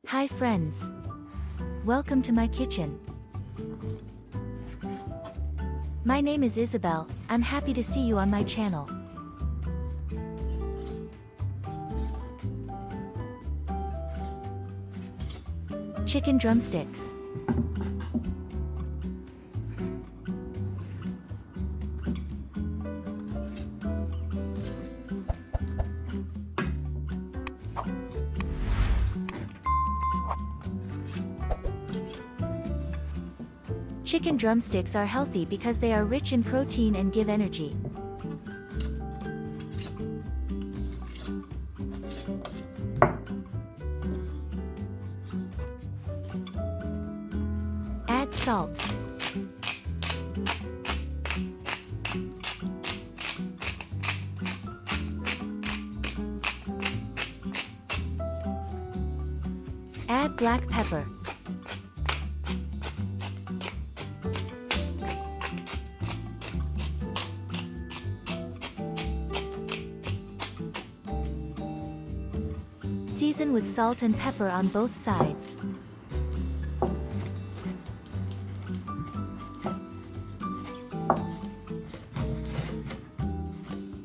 Hi friends. Welcome to my kitchen. My name is Isabel. I'm happy to see you on my channel. Chicken drumsticks. Chicken drumsticks are healthy because they are rich in protein and give energy. Add salt. Add black pepper. Season with salt and pepper on both sides.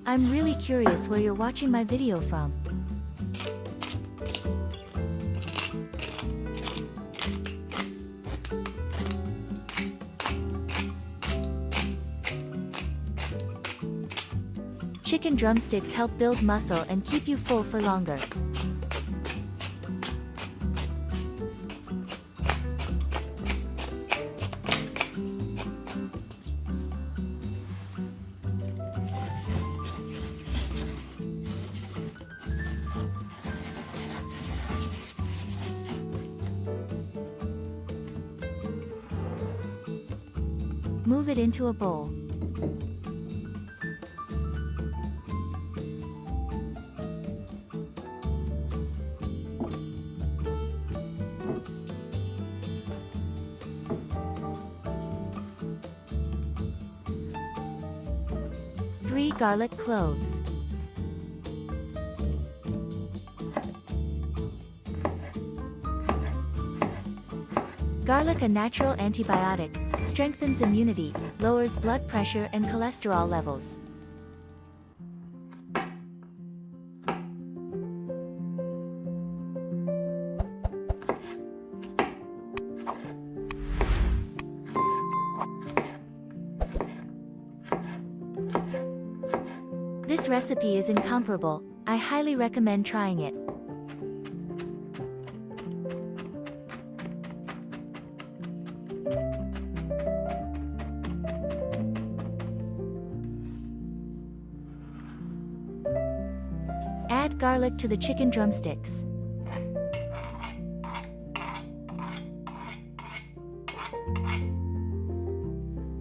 I'm really curious where you're watching my video from. Chicken drumsticks help build muscle and keep you full for longer. Move it into a bowl. Three garlic cloves. Garlic, a natural antibiotic, strengthens immunity, lowers blood pressure and cholesterol levels. This recipe is incomparable. I highly recommend trying it. Add garlic to the chicken drumsticks.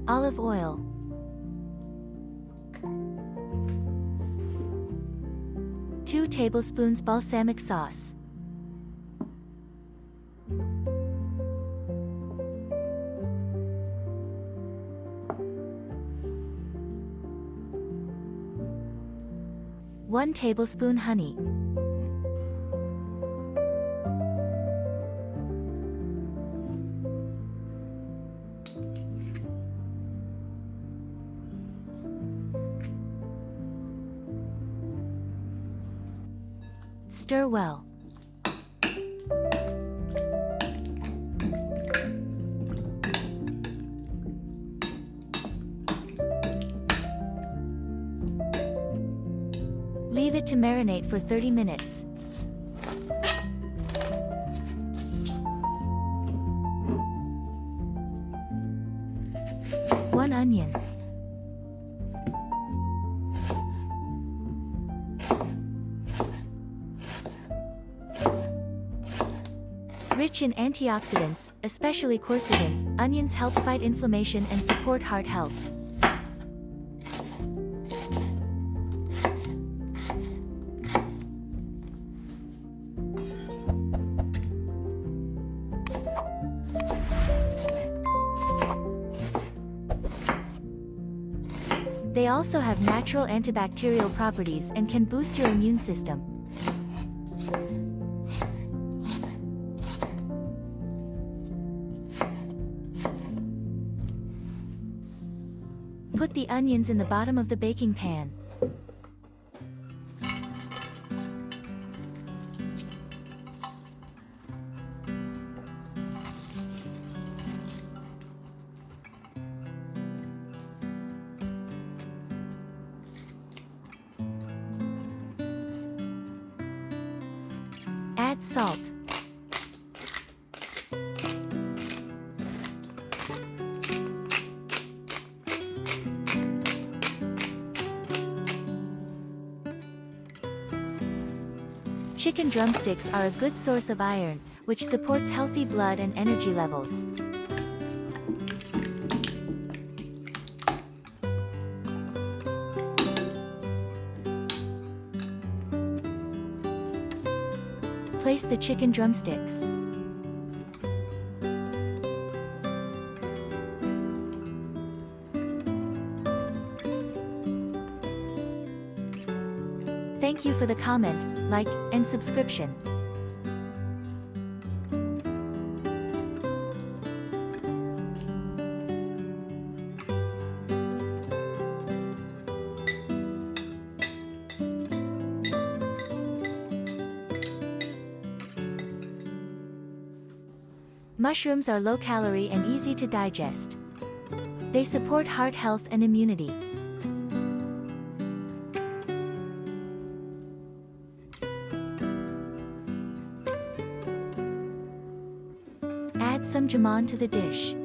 Olive oil. Two tablespoons balsamic sauce. One tablespoon honey. Stir well. Leave it to marinate for 30 minutes. One onion. Rich in antioxidants, especially quercetin, onions help fight inflammation and support heart health. They also have natural antibacterial properties and can boost your immune system. Put the onions in the bottom of the baking pan. Add salt. Chicken drumsticks are a good source of iron, which supports healthy blood and energy levels. Place the chicken drumsticks. Thank you for the comment, like, and subscription. Mushrooms are low-calorie and easy to digest. They support heart health and immunity. Add some jamón to the dish.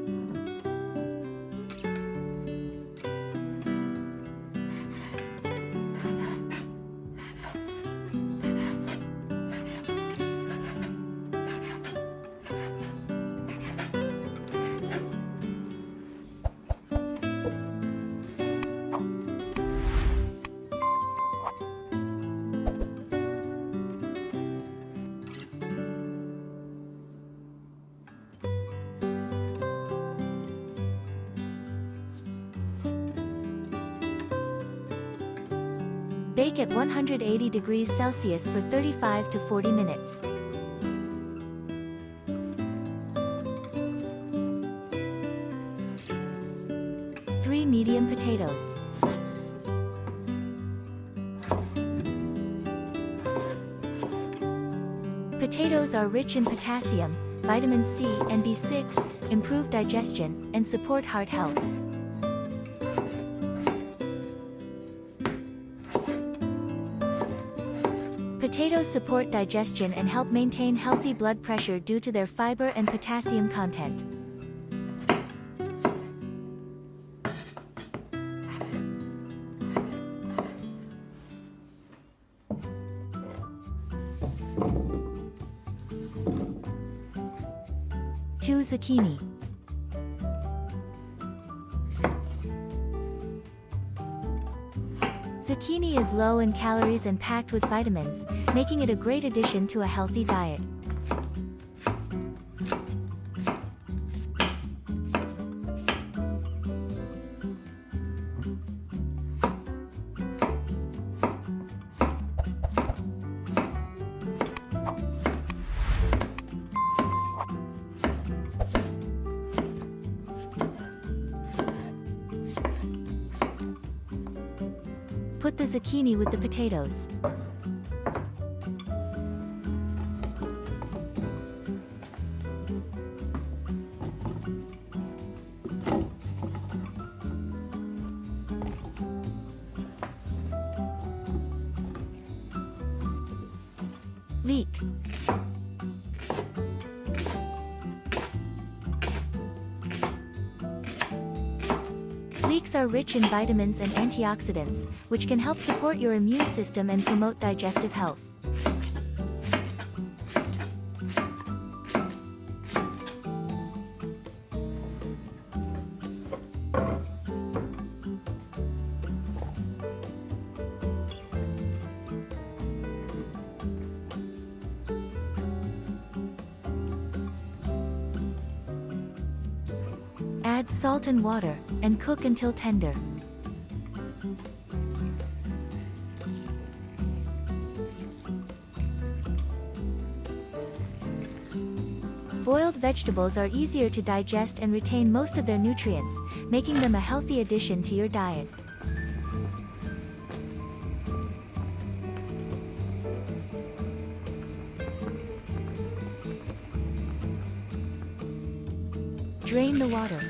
Bake at 180 degrees Celsius for 35 to 40 minutes. Three medium potatoes. Potatoes are rich in potassium, vitamin C and B6, improve digestion, and support heart health. Potatoes support digestion and help maintain healthy blood pressure due to their fiber and potassium content. Two zucchini. Zucchini is low in calories and packed with vitamins, making it a great addition to a healthy diet. Put the zucchini with the potatoes. Leek. Leeks are rich in vitamins and antioxidants, which can help support your immune system and promote digestive health. Add salt and water, and cook until tender. Boiled vegetables are easier to digest and retain most of their nutrients, making them a healthy addition to your diet. Drain the water.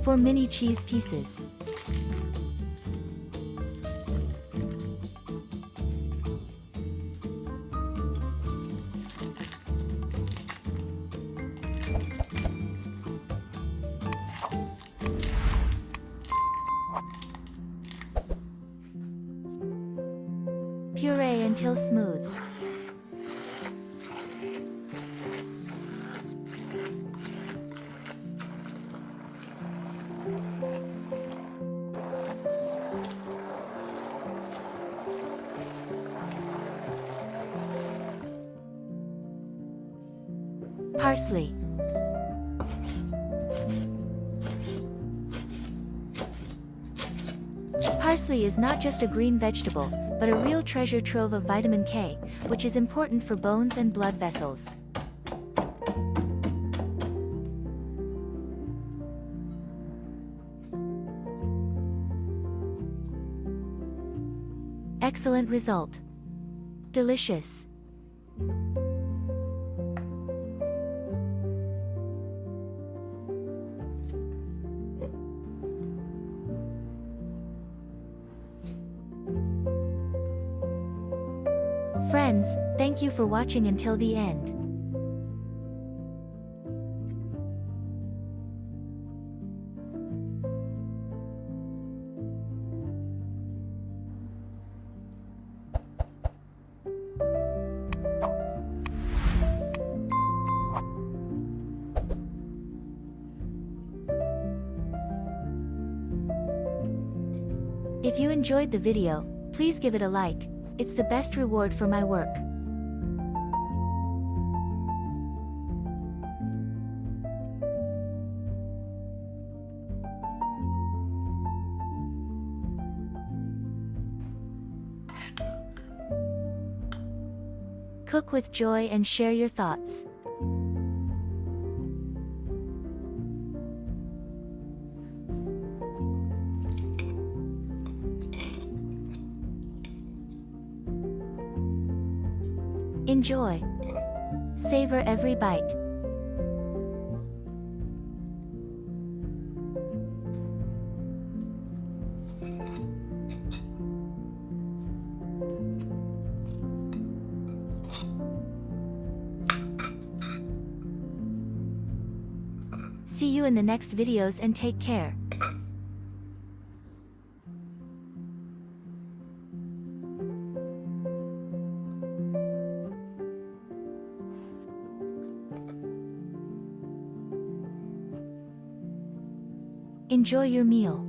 For mini cheese pieces. Puree until smooth. Parsley. Parsley is not just a green vegetable, but a real treasure trove of vitamin K, which is important for bones and blood vessels. Excellent result. Delicious. Friends, thank you for watching until the end. If you enjoyed the video, please give it a like. It's the best reward for my work. Cook with joy and share your thoughts. Enjoy. Savor every bite. See you in the next videos and take care. Enjoy your meal.